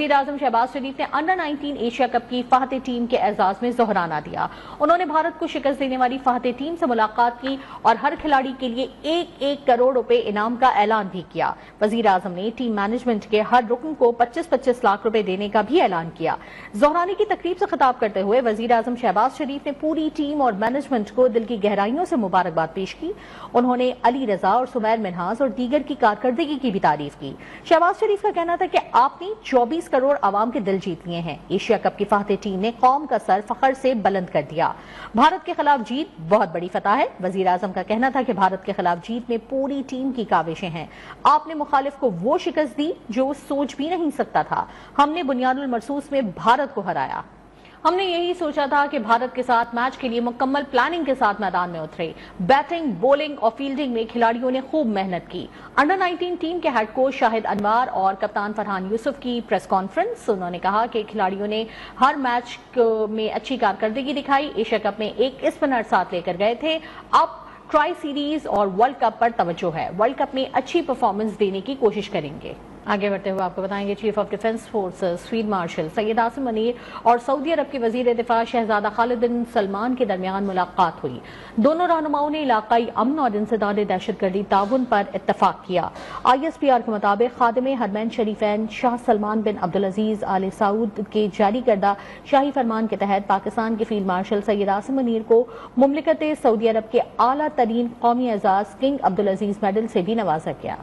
وزیر اعظم شہباز شریف نے under 19 Asia cup کی فاتح ٹیم کے اعزاز میں ظہرانہ دیا۔ انہوں نے بھارت کو شکست دینے والی فاتح ٹیم سے ملاقات کی اور ہر کھلاڑی کے لیے 1 کروڑ روپے انعام کا اعلان بھی کیا۔ وزیر اعظم نے ٹیم مینجمنٹ کے ہر رکن کو 25-25 لاکھ روپے دینے کا بھی اعلان کیا۔ ظہرانے کی تقریب سے خطاب کرتے ہوئے وزیر اعظم شہباز شریف نے پوری ٹیم اور مینجمنٹ کو دل کی گہرائیوں سے مبارکباد پیش کی۔ انہوں نے علی رضا اور سمیر منہاز اور دیگر کی کارکردگی کی بھی تعریف کی۔ شہباز شریف کا کہنا تھا کہ آپ نے 24 کروڑ عوام کے دل جیت لیے ہیں۔ ایشیا کپ کی فاتح ٹیم نے قوم کا سر فخر سے بلند کر دیا۔ بھارت کے خلاف جیت بہت بڑی فتح ہے۔ وزیر اعظم کا کہنا تھا کہ بھارت کے خلاف جیت میں پوری ٹیم کی کاوشیں ہیں۔ آپ نے مخالف کو وہ شکست دی جو سوچ بھی نہیں سکتا تھا۔ ہم نے بنیاد المرصوص میں بھارت کو ہرایا۔ ہم نے یہی سوچا تھا کہ بھارت کے ساتھ میچ کے لیے مکمل پلاننگ کے ساتھ میدان میں اترے۔ بیٹنگ، بولنگ اور فیلڈنگ میں کھلاڑیوں نے خوب محنت کی۔ انڈر 19 ٹیم کے ہیڈ کوچ شاہد انوار اور کپتان فرحان یوسف کی پریس کانفرنس، انہوں نے کہا کہ کھلاڑیوں نے ہر میچ میں اچھی کارکردگی دکھائی۔ ایشیا کپ میں ایک اسپنر ساتھ لے کر گئے تھے۔ اب ٹرائی سیریز اور ورلڈ کپ پر توجہ ہے۔ ورلڈ کپ میں اچھی پرفارمنس دینے کی کوشش کریں گے۔ آگے بڑھتے ہوئے آپ کو بتائیں گے chief of defence forces field marshal Syed Asim Munir اور سعودی عرب کے وزیر دفاع شہزادہ خالد بن سلمان کے درمیان ملاقات ہوئی۔ دونوں رہنماؤں نے علاقائی امن اور انسداد دہشت گردی تعاون پر اتفاق کیا۔ ISPR کے مطابق خادم حرمین شریفین شاہ سلمان بن عبدالعزیز آل سعود کے جاری کردہ شاہی فرمان کے تحت پاکستان کے فیلڈ مارشل سید عاصم منیر کو مملکت سعودی عرب کے اعلیٰ ترین قومی اعزاز کنگ عبدالعزیز میڈل سے بھی نوازا گیا۔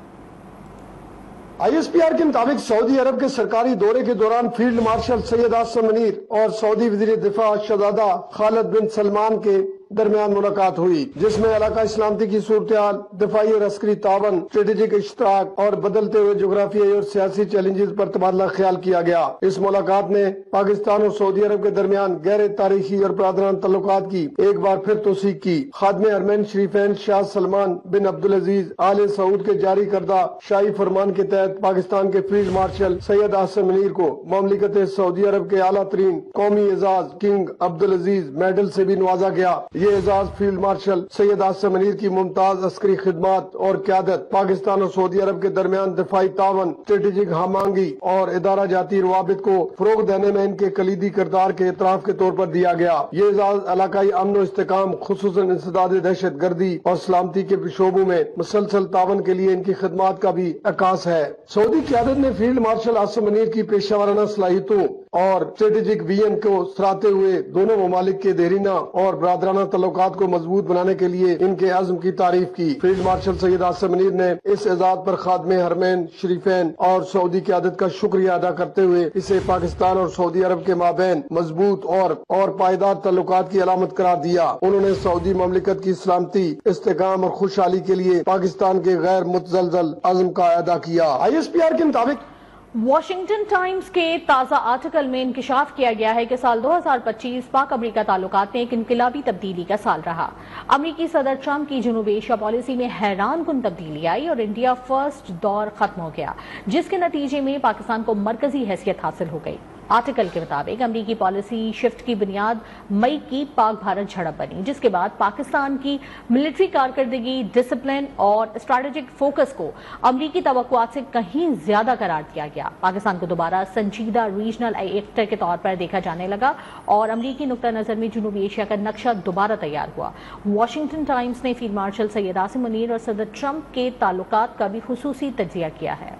ISPR کے مطابق سعودی عرب کے سرکاری دورے کے دوران فیلڈ مارشل سید عاصم منیر اور سعودی وزیر دفاع شہزادہ خالد بن سلمان کے درمیان ملاقات ہوئی، جس میں علاقہ سلامتی کی صورتحال، دفاعی اور عسکری تعاون، اسٹریٹجک اشتراک اور بدلتے ہوئے جغرافیائی اور سیاسی چیلنجز پر تبادلہ خیال کیا گیا۔ اس ملاقات نے پاکستان اور سعودی عرب کے درمیان گہرے تاریخی اور برادرانہ تعلقات کی ایک بار پھر توثیق کی۔ خادم حرمین شریفین شاہ سلمان بن عبدالعزیز آل سعود کے جاری کردہ شاہی فرمان کے تحت پاکستان کے فیلڈ مارشل سید عاصم منیر کو مملکت سعودی عرب کے اعلیٰ ترین قومی اعزاز کنگ عبدالعزیز میڈل سے بھی نوازا گیا۔ یہ اعزاز فیلڈ مارشل سید عاصم منیر کی ممتاز عسکری خدمات اور قیادت، پاکستان اور سعودی عرب کے درمیان دفاعی تعاون، اسٹریٹجک ہم آہنگی اور ادارہ جاتی روابط کو فروغ دینے میں ان کے کلیدی کردار کے اعتراف کے طور پر دیا گیا۔ یہ اعزاز علاقائی امن و استحکام، خصوصاً انسداد دہشت گردی اور سلامتی کے شعبوں میں مسلسل تعاون کے لیے ان کی خدمات کا بھی عکاس ہے۔ سعودی قیادت نے فیلڈ مارشل عاصم منیر کی پیشہ ورانہ صلاحیتوں اور اسٹریٹجک ویژن کو سراہتے ہوئے دونوں ممالک کے دیرینہ اور برادرانہ تعلقات کو مضبوط بنانے کے لیے ان کے عزم کی تعریف کی۔ فیلڈ مارشل سید عاصم منیر نے اس اعزاز پر خادم حرمین شریفین اور سعودی قیادت کا شکریہ ادا کرتے ہوئے اسے پاکستان اور سعودی عرب کے مابین مضبوط اور پائیدار تعلقات کی علامت قرار دیا۔ انہوں نے سعودی مملکت کی سلامتی، استحکام اور خوشحالی کے لیے پاکستان کے غیر متزلزل عزم کا اعادہ کیا۔ ISPR کے مطابق واشنگٹن ٹائمز کے تازہ آرٹیکل میں انکشاف کیا گیا ہے کہ سال 2025 پاک امریکہ تعلقات میں ایک انقلابی تبدیلی کا سال رہا۔ امریکی صدر ٹرمپ کی جنوبی ایشیا پالیسی میں حیران کن تبدیلی آئی اور انڈیا فرسٹ دور ختم ہو گیا، جس کے نتیجے میں پاکستان کو مرکزی حیثیت حاصل ہو گئی۔ آرٹیکل کے مطابق امریکی پالیسی شفٹ کی بنیاد مئی کی پاک بھارت جھڑپ بنی، جس کے بعد پاکستان کی ملٹری کارکردگی، ڈسپلن اور اسٹریٹجک فوکس کو امریکی توقعات سے کہیں زیادہ قرار دیا گیا۔ پاکستان کو دوبارہ سنجیدہ ریجنل ایکٹر کے طور پر دیکھا جانے لگا اور امریکی نقطہ نظر میں جنوبی ایشیا کا نقشہ دوبارہ تیار ہوا۔ واشنگٹن ٹائمز نے فیلڈ مارشل سید عاصم منیر اور صدر ٹرمپ کے تعلقات کا بھی خصوصی تجزیہ کیا ہے۔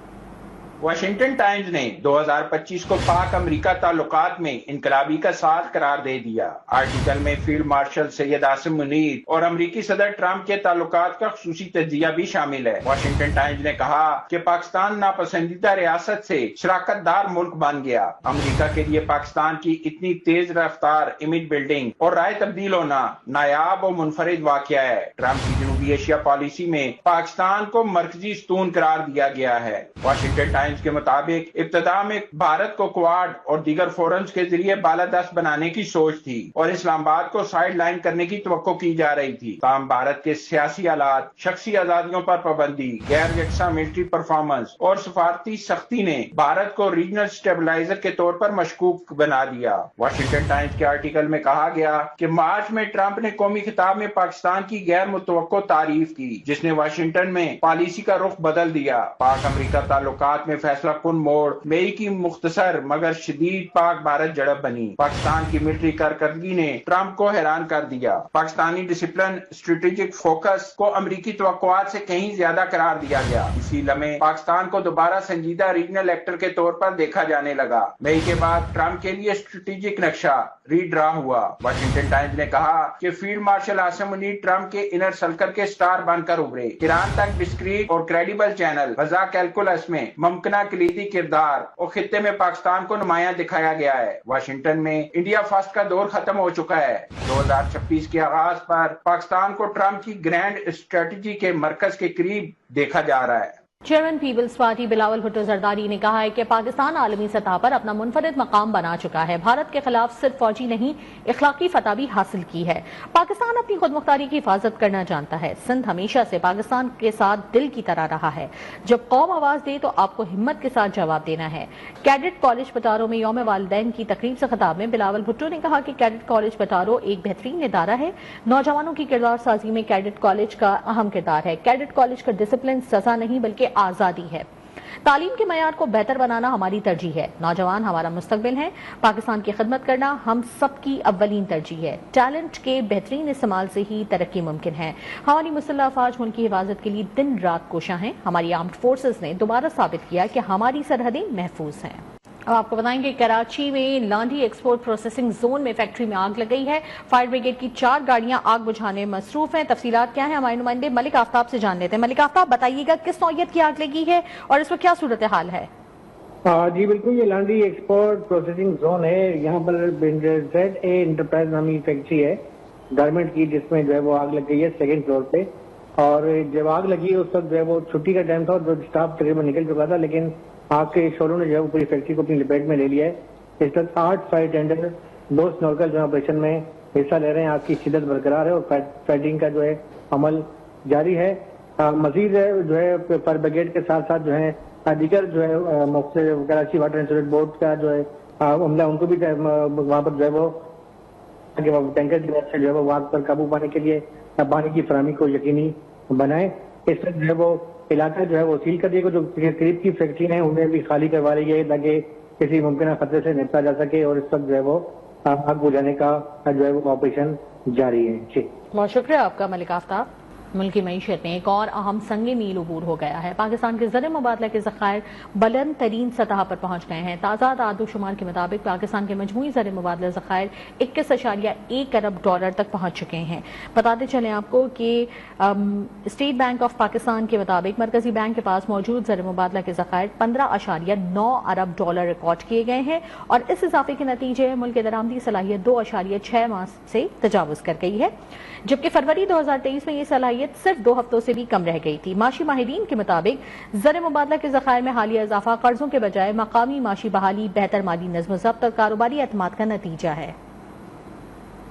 واشنگٹن ٹائمز نے 2025 کو پاک امریکہ تعلقات میں انقلابی کا سال قرار دے دیا۔ آرٹیکل میں فیلڈ مارشل سید عاصم منیر اور امریکی صدر ٹرمپ کے تعلقات کا خصوصی تجزیہ بھی شامل ہے۔ واشنگٹن ٹائمز نے کہا کہ پاکستان ناپسندیدہ ریاست سے شراکت دار ملک بن گیا۔ امریکہ کے لیے پاکستان کی اتنی تیز رفتار امیج بلڈنگ اور رائے تبدیل ہونا نایاب و منفرد واقعہ ہے۔ ٹرمپ کی جنوبی ایشیا پالیسی میں پاکستان کو مرکزی ستون قرار دیا گیا ہے۔ واشنگٹن ٹائمز کے مطابق ابتدا میں بھارت کو کوارڈ اور دیگر فورمز کے ذریعے بالادست بنانے کی سوچ تھی اور اسلام آباد کو سائیڈ لائن کرنے کی توقع کی جا رہی تھی، تاہم بھارت کے سیاسی حالات، شخصی آزادیوں پر پابندی، غیر یکساں ملٹری پرفارمنس اور سفارتی سختی نے بھارت کو ریجنل سٹیبلائزر کے طور پر مشکوک بنا دیا۔ واشنگٹن ٹائمز کے آرٹیکل میں کہا گیا کہ مارچ میں ٹرمپ نے قومی خطاب میں پاکستان کی غیر متوقع تعریف کی، جس نے واشنگٹن میں پالیسی کا رخ بدل دیا۔ پاک امریکہ تعلقات میں میں فیصلہ کن موڑ مئی کی مختصر مگر شدید پاک بھارت جڑپ بنی۔ پاکستان کی ملٹری کارکردگی نے ٹرمپ کو حیران کر دیا۔ پاکستانی ڈسپلن اسٹریٹجک فوکس کو امریکی توقعات سے کہیں زیادہ قرار دیا گیا۔ اسی لمحے پاکستان کو دوبارہ سنجیدہ ریجنل ایکٹر کے طور پر دیکھا جانے لگا۔ مئی کے بعد ٹرمپ کے لیے اسٹریٹجک نقشہ ری ڈرا ہوا۔ واشنگٹن ٹائمز نے کہا کہ field marshal Asim Munir Trump کے انر سرکل کے سٹار بن کر ابھرے۔ ایران تک ڈسکریٹ اور کریڈیبل چینل وضع کیلکولس میں ممکنہ کلیدی کردار اور خطے میں پاکستان کو نمایاں دکھایا گیا ہے۔ واشنگٹن میں انڈیا فرسٹ کا دور ختم ہو چکا ہے۔ 2026 کے آغاز پر پاکستان کو ٹرمپ کی گرینڈ اسٹریٹجی کے مرکز کے قریب دیکھا جا رہا ہے۔ چیئرمین پیپلز پارٹی بلاول بھٹو زرداری نے کہا ہے کہ پاکستان عالمی سطح پر اپنا منفرد مقام بنا چکا ہے۔ بھارت کے خلاف صرف فوجی نہیں، اخلاقی فتح بھی حاصل کی ہے۔ پاکستان اپنی خود مختاری کی حفاظت کرنا جانتا ہے۔ سندھ ہمیشہ سے پاکستان کے ساتھ دل کی طرح رہا ہے۔ جب قوم آواز دے تو آپ کو ہمت کے ساتھ جواب دینا ہے۔ کیڈٹ کالج پٹارو میں یوم والدین کی تقریب سے خطاب میں بلاول بھٹو نے کہا کہ کیڈٹ کالج پٹارو ایک بہترین ادارہ ہے۔ نوجوانوں کی کردار سازی میں کیڈٹ کالج کا اہم کردار ہے۔ کیڈٹ کالج کا ڈسپلن سزا نہیں بلکہ آزادی ہے۔ تعلیم کے معیار کو بہتر بنانا ہماری ترجیح ہے۔ نوجوان ہمارا مستقبل ہیں۔ پاکستان کی خدمت کرنا ہم سب کی اولین ترجیح ہے۔ ٹیلنٹ کے بہترین استعمال سے ہی ترقی ممکن ہے۔ ہماری مسلح افواج ملک کی حفاظت کے لیے دن رات کوشاں ہیں۔ ہماری آرمڈ فورسز نے دوبارہ ثابت کیا کہ ہماری سرحدیں محفوظ ہیں۔ اب آپ کو بتائیں کہ کراچی میں لانڈی ایکسپورٹ پروسیسنگ زون میں فیکٹری میں آگ لگ گئی ہے۔ فائر بریگیڈ کی 4 گاڑیاں آگ بجھانے میں مصروف ہیں۔ تفصیلات کیا ہیں ہمارے نمائندے ملک آفتاب سے جان لیتے ہیں۔ ملک آفتاب بتائیے گا کس نوعیت کی آگ لگی ہے اور اس وقت کیا صورتحال ہے؟ جی بالکل، یہ لانڈی ایکسپورٹ پروسیسنگ زون ہے۔ یہاں پر زیڈ اے انٹرپرائز نامی فیکٹری ہے گارمنٹ کی، جس میں جو ہے وہ آگ لگ گئی ہے 2nd فلور پہ۔ اور جب آگ لگی اس وقت جو ہے وہ چھٹی کا ٹائم تھا اور جو اسٹاف تقریباً نکل چکا تھا، لیکن آگ کے شعلوں نے جو ہے وہ پوری فیکٹری کو اپنی لپیٹ میں لے لیا ہے۔ اس وقت 8 فائر ٹینڈر 2 سنورکل جو ہے آپریشن میں حصہ لے رہے ہیں۔ آگ کی شدت برقرار ہے اور فائٹنگ کا جو ہے عمل جاری ہے۔ مزید جو ہے فائر بریگیڈ کے ساتھ ساتھ جو ہے دیگر جو ہے مختلف کراچی واٹر انسورنس بورڈ کا جو ہے عملہ، ان کو بھی وہاں پر جو ہے وہ ٹینکر کی مدد سے جو ہے وہ آگ پر قابو پانے کے لیے پانی کی فراہمی کو یقینی بنائیں۔ اس وقت جو ہے وہ علاقہ جو ہے وہ سیل کر دیا، جو قریب کی فیکٹری ہیں انہیں بھی خالی کروا رہی ہے تاکہ کسی ممکنہ خطرے سے نپٹا جا سکے، اور اس وقت جو ہے وہ آگ بجھانے کا جو ہے وہ آپریشن جاری ہے۔ جی بہت شکریہ آپ کا ملک آفتاب۔ ملکی معیشت میں ایک اور اہم سنگ میل عبور ہو گیا ہے۔ پاکستان کے زر مبادلہ کے ذخائر بلند ترین سطح پر پہنچ گئے ہیں۔ تازہ اعداد و شمار کے مطابق پاکستان کے مجموعی زر مبادلہ ذخائر 21.1 ارب ڈالر تک پہنچ چکے ہیں۔ بتاتے چلیں آپ کو کہ اسٹیٹ بینک آف پاکستان کے مطابق مرکزی بینک کے پاس موجود زر مبادلہ کے ذخائر 15.9 ارب ڈالر ریکارڈ کیے گئے ہیں، اور اس اضافے کے نتیجے ملک کی درآمدی صلاحیت 2.6 ماہ سے تجاوز کر گئی ہے، جبکہ فروری 2023 میں یہ صلاحیت صرف 2 ہفتوں سے بھی کم رہ گئی تھی۔ معاشی ماہرین کے مطابق زر مبادلہ کے ذخائر میں حالیہ اضافہ قرضوں کے بجائے مقامی معاشی بحالی، بہتر مالی نظم و ضبط اور کاروباری اعتماد کا نتیجہ ہے۔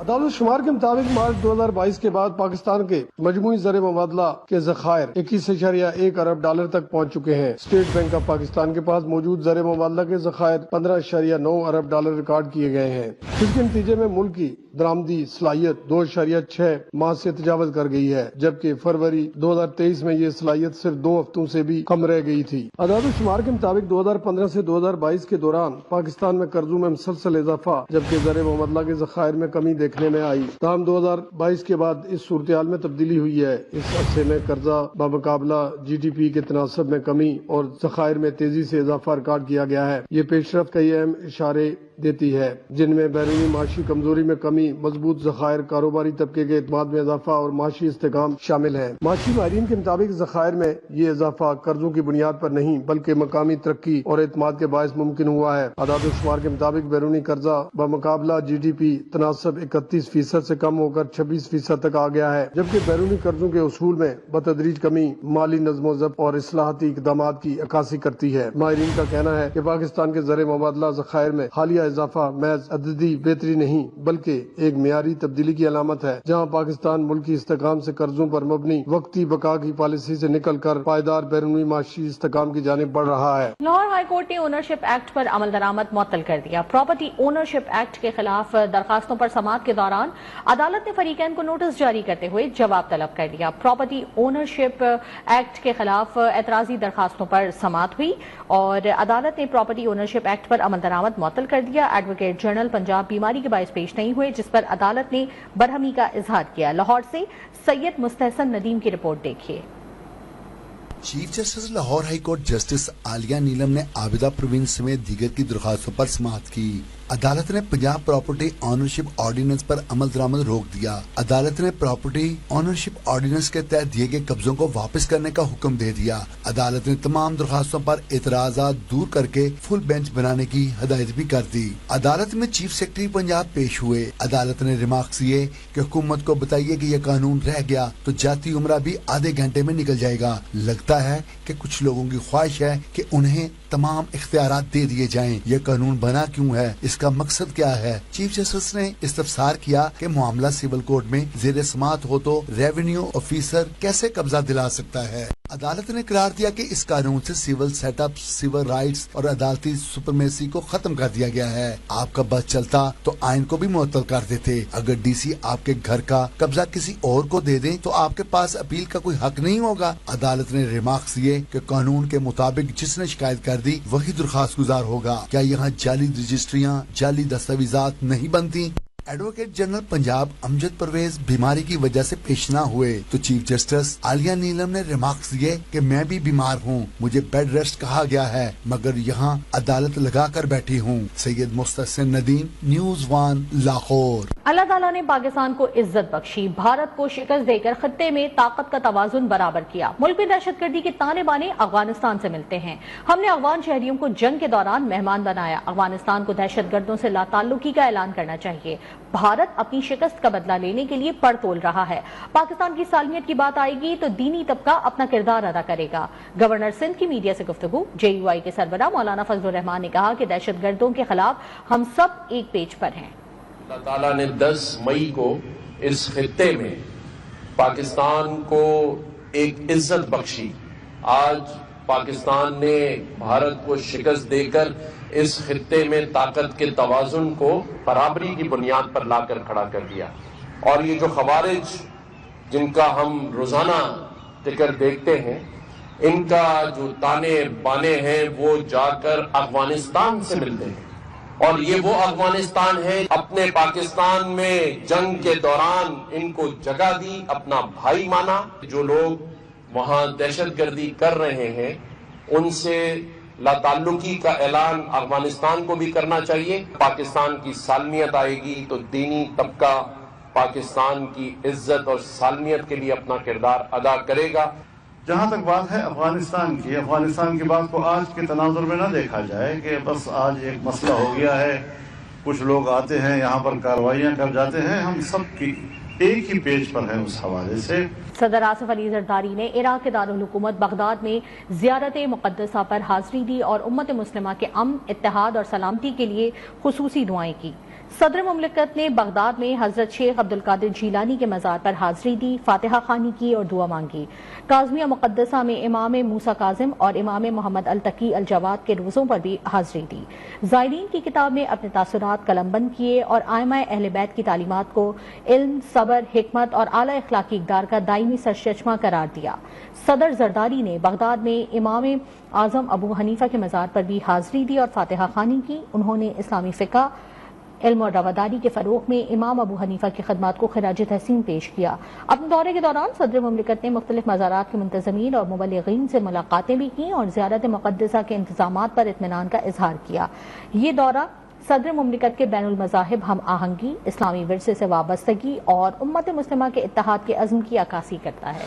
عدالت شمار کے مطابق مارچ 2022 کے بعد پاکستان کے مجموعی زر مبادلہ کے ذخائر 21.1 ارب ڈالر تک پہنچ چکے ہیں۔ اسٹیٹ بینک آف پاکستان کے پاس موجود زر مبادلہ کے ذخائر 15.9 ارب ڈالر ریکارڈ کیے گئے ہیں، جس کے نتیجے میں ملک کی درآمدی صلاحیت 2.6 ماہ سے تجاوز کر گئی ہے، جبکہ فروری 2023 میں یہ صلاحیت صرف 2 ہفتوں سے بھی کم رہ گئی تھی۔ عدالت شمار کے مطابق 2015 سے 2022 کے دوران پاکستان میں قرضوں میں مسلسل اضافہ، جبکہ زر مبادلہ کے ذخائر میں کمی دیکھنے میں آئی۔ تاہم 2022 کے بعد اس صورتحال میں تبدیلی ہوئی ہے۔ اس عرصے میں قرضہ بمقابلہ جی ڈی پی کے تناسب میں کمی اور ذخائر میں تیزی سے اضافہ ریکارڈ کیا گیا ہے۔ یہ پیش رفت کئی اہم اشارے دیتی ہے، جن میں بیرونی معاشی کمزوری میں کمی، مضبوط ذخائر، کاروباری طبقے کے اعتماد میں اضافہ اور معاشی استحکام شامل ہیں۔ معاشی ماہرین کے مطابق ذخائر میں یہ اضافہ قرضوں کی بنیاد پر نہیں بلکہ مقامی ترقی اور اعتماد کے باعث ممکن ہوا ہے۔ اعداد و شمار کے مطابق بیرونی قرضہ بمقابلہ جی ڈی پی تناسب 31% سے کم ہو کر 26% تک آ گیا ہے، جبکہ بیرونی قرضوں کے اصول میں بتدریج کمی مالی نظم و ضبط اور اصلاحاتی اقدامات کی عکاسی کرتی ہے۔ ماہرین کا کہنا ہے کہ پاکستان کے زر مبادلہ ذخائر میں حالیہ اضافہ محض عددی بہتری نہیں بلکہ ایک معیاری تبدیلی کی علامت ہے، جہاں پاکستان ملکی استحکام سے قرضوں پر مبنی وقتی بقا کی پالیسی سے نکل کر پائیدار بیرونی معاشی استحکام کی جانب بڑھ رہا ہے۔ لاہور ہائی کورٹ نے اونرشپ ایکٹ پر عمل درآمد معطل کر دیا۔ پراپرٹی اونرشپ ایکٹ کے خلاف درخواستوں پر سماعت سماعت کے دوران عدالت نے فریقین کو نوٹس جاری کرتے ہوئے جواب طلب کر لیا۔ پراپرٹی اونرشپ ایکٹ کے خلاف اعتراضی درخواستوں پر سماعت ہوئی اور عدالت نے پراپرٹی اونرشپ ایکٹ پر عمل درآمد معطل کر دیا۔ ایڈوکیٹ جنرل پنجاب بیماری کے باعث پیش نہیں ہوئے، جس پر عدالت نے برہمی کا اظہار کیا۔ لاہور سے سید مستحسن ندیم کی رپورٹ دیکھیے۔ Chief justice Lahore high court justice Aliya Neelum نے عابدہ پروین سمیت دیگر کی درخواستوں پر سماعت کی۔ عدالت نے پنجاب پراپرٹی آنرشپ آرڈیننس پر عمل درآمد روک دیا۔ عدالت نے پراپرٹی آنرشپ آرڈیننس کے تحت دیے گئے قبضوں کو واپس کرنے کا حکم دے دیا۔ عدالت نے تمام درخواستوں پر اعتراضات دور کر کے فل بینچ بنانے کی ہدایت بھی کر دی۔ عدالت میں چیف سیکرٹری پنجاب پیش ہوئے۔ عدالت نے ریمارکس دیے کہ حکومت کو بتائیے کہ یہ قانون رہ گیا تو جاتی عمرہ بھی آدھے گھنٹے میں نکل جائے گا۔ لگتا ہے کہ کچھ لوگوں کی خواہش ہے کہ انہیں تمام اختیارات دے دیے جائیں۔ یہ قانون بنا کیوں ہے؟ اس کا مقصد کیا ہے؟ چیف جسٹس نے استفسار کیا کہ معاملہ سول کوڈ میں زیر سماعت ہو تو ریونیو آفیسر کیسے قبضہ دلا سکتا ہے؟ عدالت نے قرار دیا کہ اس قانون سے civil setup, civil rights اور عدالتی سپرمیسی کو ختم کر دیا گیا ہے۔ آپ کا بس چلتا تو آئین کو بھی معطل کر دیتے۔ اگر ڈی سی آپ کے گھر کا قبضہ کسی اور کو دے دیں تو آپ کے پاس اپیل کا کوئی حق نہیں ہوگا۔ عدالت نے ریمارکس دیے کہ قانون کے مطابق جس نے شکایت کر دی وہی درخواست گزار ہوگا۔ کیا یہاں جعلی رجسٹریاں، جعلی دستاویزات نہیں بنتی؟ ایڈوکیٹ جنرل پنجاب امجد پرویز بیماری کی وجہ سے پیش نہ ہوئے تو چیف جسٹس عالیہ نیلم نے ریمارکس دیے کہ میں بھی بیمار ہوں، مجھے بیڈ ریسٹ کہا گیا ہے مگر یہاں عدالت لگا کر بیٹھی ہوں۔ سید مستحسن ندیم، نیوز 1 لاہور۔ اللہ تعالیٰ نے پاکستان کو عزت بخشی، بھارت کو شکست دے کر خطے میں طاقت کا توازن برابر کیا۔ ملک میں دہشت گردی کے تانے بانے افغانستان سے ملتے ہیں۔ ہم نے افغان شہریوں کو جنگ کے دوران مہمان بنایا۔ افغانستان کو دہشت گردوں سے لا تعلقی کا اعلان کرنا چاہیے۔ بھارت اپنی شکست کا بدلہ لینے کے لیے پڑ تول رہا ہے۔ پاکستان کی سالمیت کی بات آئے گی تو دینی طبقہ اپنا کردار ادا کرے گا۔ گورنر سندھ کی میڈیا سے گفتگو۔ JUI کے سربراہ مولانا فضل الرحمان نے کہا کہ دہشت گردوں کے خلاف ہم سب ایک پیج پر ہیں۔ اللہ تعالیٰ نے 10 مئی کو اس خطے میں پاکستان کو ایک عزت بخشی۔ آج پاکستان نے بھارت کو شکست دے کر اس خطے میں طاقت کے توازن کو برابری کی بنیاد پر لا کر کھڑا کر دیا۔ اور یہ جو خوارج جن کا ہم روزانہ ذکر دیکھتے ہیں، ان کا جو تانے بانے ہیں وہ جا کر افغانستان سے ملتے ہیں، اور یہ وہ افغانستان ہے اپنے پاکستان میں جنگ کے دوران ان کو جگہ دی، اپنا بھائی مانا۔ جو لوگ وہاں دہشت گردی کر رہے ہیں ان سے لا تعلقی کا اعلان افغانستان کو بھی کرنا چاہیے۔ پاکستان کی سالمیت آئے گی تو دینی طبقہ پاکستان کی عزت اور سالمیت کے لیے اپنا کردار ادا کرے گا۔ جہاں تک بات ہے افغانستان کی بات کو آج کے تناظر میں نہ دیکھا جائے کہ بس آج ایک مسئلہ ہو گیا ہے، کچھ لوگ آتے ہیں یہاں پر کارروائیاں کر جاتے ہیں۔ ہم سب کی ایک ہی پیج پر ہیں۔ اس حوالے سے صدر آصف علی زرداری نے عراق کے دارالحکومت بغداد میں زیارت مقدسہ پر حاضری دی اور امت مسلمہ کے امن، اتحاد اور سلامتی کے لیے خصوصی دعائیں کی۔ صدر مملکت نے بغداد میں حضرت شیخ عبدالقادر جیلانی کے مزار پر حاضری دی، فاتحہ خوانی کی اور دعا مانگی۔ کاظمیہ مقدسہ میں امام موسیٰ کاظم اور امام محمد التقی الجواد کے روزوں پر بھی حاضری دی۔ زائرین کی کتاب میں اپنے تاثرات قلم بند کیے اور ائمہ اہل بیت کی تعلیمات کو علم، صبر، حکمت اور اعلیٰ اخلاقی اقدار کا دائمی سرچشمہ قرار دیا۔ صدر زرداری نے بغداد میں امام اعظم ابو حنیفہ کے مزار پر بھی حاضری دی اور فاتحہ خوانی کی۔ انہوں نے اسلامی فقہ، علم اور رواداری کے فروغ میں امام ابو حنیفہ کی خدمات کو خراج تحسین پیش کیا۔ اپنے دورے کے دوران صدر مملکت نے مختلف مزارات کے منتظمین اور مبلغین سے ملاقاتیں بھی کی اور زیارت مقدسہ کے انتظامات پر اطمینان کا اظہار کیا۔ یہ دورہ صدر مملکت کے بین المذاہب ہم آہنگی، اسلامی ورثے سے وابستگی اور امت مسلمہ کے اتحاد کے عزم کی عکاسی کرتا ہے۔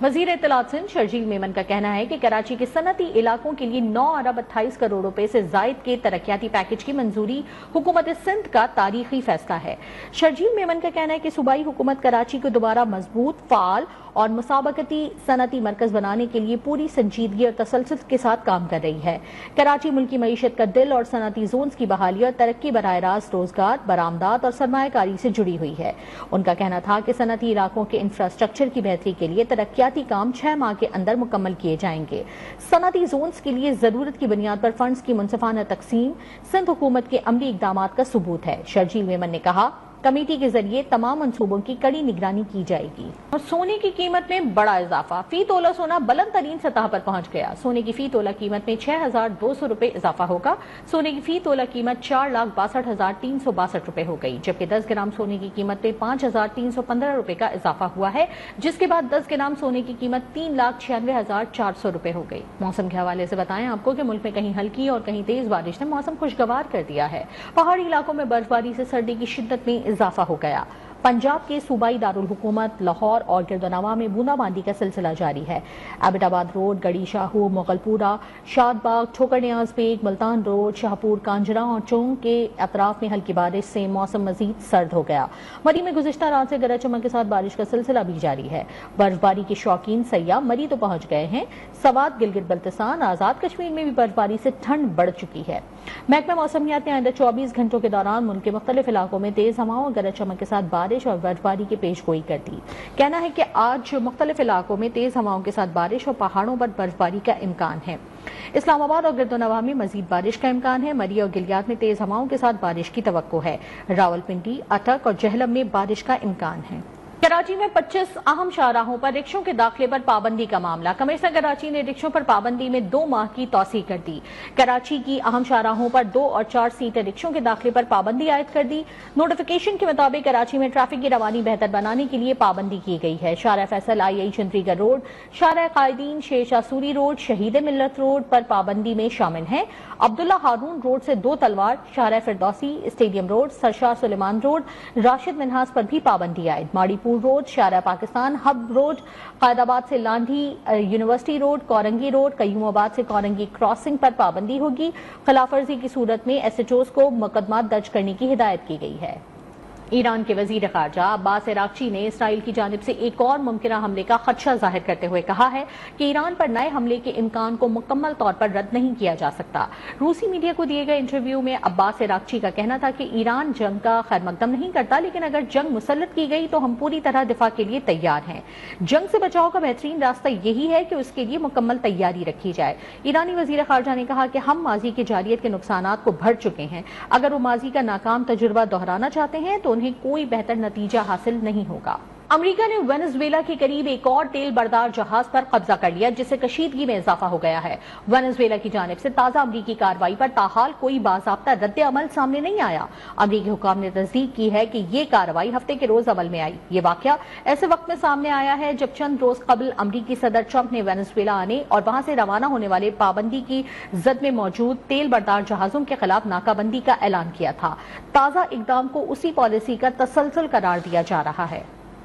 وزیر اطلاعات سندھ شرجیل میمن کا کہنا ہے کہ کراچی کے صنعتی علاقوں کے لیے 9 ارب 28 کروڑ روپے سے زائد کے ترقیاتی پیکج کی منظوری حکومت سندھ کا تاریخی فیصلہ ہے۔ شرجیل میمن کا کہنا ہے کہ صوبائی حکومت کراچی کو دوبارہ مضبوط، فعال اور مسابقتی صنعتی مرکز بنانے کے لیے پوری سنجیدگی اور تسلسل کے ساتھ کام کر رہی ہے۔ کراچی ملکی معیشت کا دل اور صنعتی زونز کی بحالی اور ترقی براہ راست روزگار، برآمدات اور سرمایہ کاری سے جڑی ہوئی ہے۔ ان کا کہنا تھا کہ صنعتی علاقوں کے انفراسٹرکچر کی بہتری کے لیے ترقیاتی ترقیاتی کام 6 ماہ کے اندر مکمل کیے جائیں گے۔ صنعتی زونز کے لیے ضرورت کی بنیاد پر فنڈز کی منصفانہ تقسیم سندھ حکومت کے عملی اقدامات کا ثبوت ہے۔ شرجیل میمن نے کہا، کمیٹی کے ذریعے تمام منصوبوں کی کڑی نگرانی کی جائے گی۔ اور سونے کی قیمت میں بڑا اضافہ، فی تولہ سونا بلند ترین سطح پر پہنچ گیا۔ سونے کی فی تولہ قیمت میں 6,200 روپے اضافہ ہوگا۔ سونے کی فی تولہ قیمت 4,62,362 روپے ہو گئی، جبکہ 10 گرام سونے کی قیمت میں 5,315 روپے کا اضافہ ہوا ہے، جس کے بعد 10 گرام سونے کی قیمت 3,96,400 روپے ہو گئی۔ موسم کے حوالے سے بتائیں آپ کو کہ ملک میں کہیں ہلکی اور کہیں تیز بارش نے موسم خوشگوار کر دیا ہے۔ پہاڑی علاقوں میں برف باری سے سردی کی شدت میں اضافہ ہو گیا۔ پنجاب کے صوبائی دارالحکومت لاہور اور گردنواں میں بوندا باندی کا سلسلہ جاری ہے۔ ایبٹ آباد روڈ، گڑی شاہو، مغل پورہ، شاد باغ، ٹھوکر نیاز بیگ، ملتان روڈ، شاہپور کانجرا اور چونگ کے اطراف میں ہلکی بارش سے موسم مزید سرد ہو گیا۔ مری میں گزشتہ رات سے گرج چمک کے ساتھ بارش کا سلسلہ بھی جاری ہے۔ برف باری کے شوقین سیاح مری تو پہنچ گئے ہیں، سوات، گلگت بلتستان، آزاد کشمیر میں بھی برف باری سے ٹھنڈ بڑھ چکی ہے۔ محکمہ موسمیات نے آئندہ 24 گھنٹوں کے دوران ملک کے مختلف علاقوں میں تیز ہوائوں اور گرج چمک کے ساتھ بارش اور برف باری کی پیش گوئی کر دی۔ کہنا ہے کہ آج مختلف علاقوں میں تیز ہوائوں کے ساتھ بارش اور پہاڑوں پر برف باری کا امکان ہے۔ اسلام آباد اور گردنواں میں مزید بارش کا امکان ہے۔ مری اور گلیات میں تیز ہوائوں کے ساتھ بارش کی توقع ہے۔ راولپنڈی، اٹک اور جہلم میں بارش کا امکان ہے۔ کراچی میں 25 اہم شاہراہوں پر رکشوں کے داخلے پر پابندی کا معاملہ، کمشنر کراچی نے رکشوں پر پابندی میں 2 ماہ کی توسیع کر دی۔ کراچی کی اہم شاہراہوں پر 2 اور 4 سیٹر رکشوں کے داخلے پر پابندی عائد کر دی۔ نوٹیفیکیشن کے مطابق کراچی میں ٹریفک کی روانی بہتر بنانے کے لیے پابندی کی گئی ہے۔ شارع فیصل آئی چندری گڑھ روڈ، شارع قائدین شیر شاہ سوری روڈ، شہید ملت روڈ پر پابندی میں شامل ہیں۔ عبداللہ ہارون روڈ سے 2 تلوار، شارع فردوسی، اسٹیڈیم روڈ، سرشار سلیمان روڈ، راشد منہاس پر بھی پابندی عائد۔ Maripur road, Shahrah Pakistan, Hub road, Quaidabad سے Landhi university road, Korangi road, Qayyumabad سے کورنگی کراسنگ پر پابندی ہوگی۔ خلاف ورزی کی صورت میں ایس ایچ اوز کو مقدمات درج کرنے کی ہدایت کی گئی ہے۔ ایران کے وزیر خارجہ عباس عراقچی نے اسرائیل کی جانب سے ایک اور ممکنہ حملے کا خدشہ ظاہر کرتے ہوئے کہا ہے کہ ایران پر نئے حملے کے امکان کو مکمل طور پر رد نہیں کیا جا سکتا۔ روسی میڈیا کو دیے گئے انٹرویو میں عباس عراقچی کا کہنا تھا کہ ایران جنگ کا خیر مقدم نہیں کرتا، لیکن اگر جنگ مسلط کی گئی تو ہم پوری طرح دفاع کے لیے تیار ہیں۔ جنگ سے بچاؤ کا بہترین راستہ یہی ہے کہ اس کے لیے مکمل تیاری رکھی جائے۔ ایرانی وزیر خارجہ نے کہا کہ ہم ماضی کی جارحیت کے نقصانات کو بھر چکے ہیں، اگر وہ ماضی کا ناکام تجربہ دہرانا چاہتے ہیں تو انہیں کوئی بہتر نتیجہ حاصل نہیں ہوگا۔ امریکہ نے وینزویلا کے قریب ایک اور تیل بردار جہاز پر قبضہ کر لیا، جس سے کشیدگی میں اضافہ ہو گیا ہے۔ وینزویلا کی جانب سے تازہ امریکی کارروائی پر تاحال کوئی باضابطہ رد عمل سامنے نہیں آیا۔ امریکی حکام نے تصدیق کی ہے کہ یہ کارروائی ہفتے کے روز عمل میں آئی۔ یہ واقعہ ایسے وقت میں سامنے آیا ہے جب چند روز قبل امریکی صدر ٹرمپ نے وینزویلا آنے اور وہاں سے روانہ ہونے والے پابندی کی زد میں موجود تیل بردار جہازوں کے خلاف ناکہ بندی کا اعلان کیا تھا۔ تازہ اقدام کو اسی پالیسی کا تسلسل قرار دیا جا رہا ہے۔